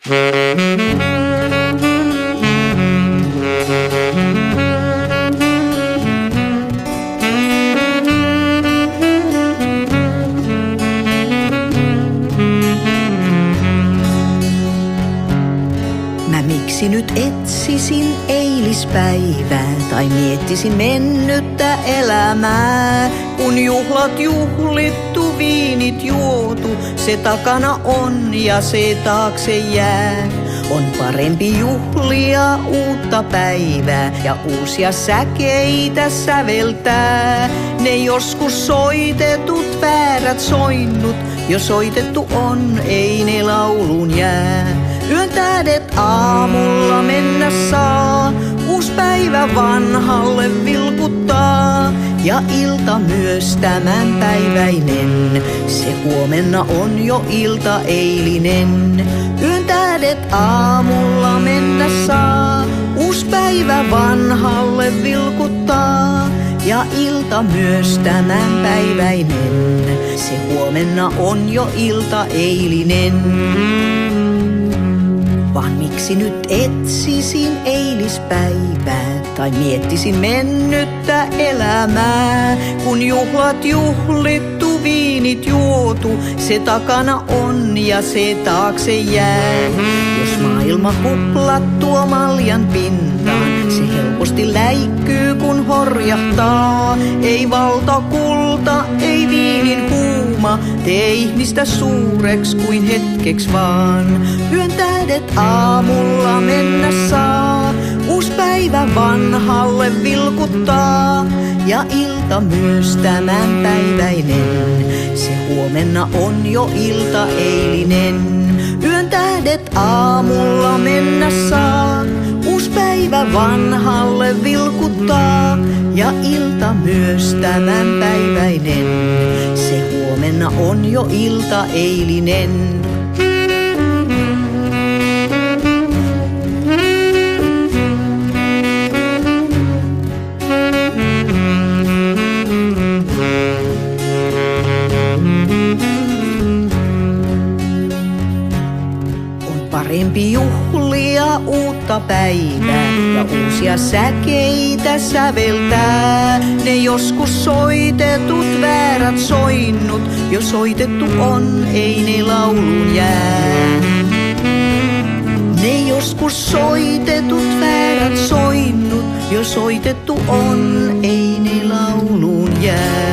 Mä miksi nyt etsisin eilispäivää tai miettisin mennyttä elämää, kun juhlat juhlittu, viinit juotu, se takana on ja se taakse jää. On parempi juhlia uutta päivää ja uusia säkeitä säveltää. Ne joskus soitetut väärät soinnut, jo soitettu on, ei ne laulun jää. Yön tähdet aamulla mennä saa, uus päivä vanhalle vilkuttaa. Ja ilta myös tämänpäiväinen, se huomenna on jo ilta eilinen. Yön tähdet aamulla mennä saa, uus päivä vanhalle vilkuttaa. Ja ilta myös tämänpäiväinen, se huomenna on jo ilta eilinen. Vaan miksi nyt etsisin eilispäivää tai miettisin mennyttä elämää, kun juhlat juhlittu, viinit juotu, se takana on ja se taakse jää. Jos maailma kuplat tuo maljan pintaan, se helposti läikkyy kun horjahtaa. Ei valtakulta, ei viinin huuma, tee ihmistä suureks kuin hetkeks vaan. Yön tähdet aamulla mennä saa, uus päivä vanhalle vilkuttaa. Ja ilta myös tämänpäiväinen, se huomenna on jo ilta eilinen. Yön tähdet aamulla mennä saa, uus päivä vanhalle vilkuttaa. Ja ilta myös tämänpäiväinen, se huomenna on jo ilta eilinen. Parempi juhlia uutta päivää ja uusia säkeitä säveltää. Ne joskus soitetut väärät soinnut, jo soitettu on, ei ne laulun jää. Ne joskus soitetut väärät soinnut, jo soitettu on, ei ne laulun jää.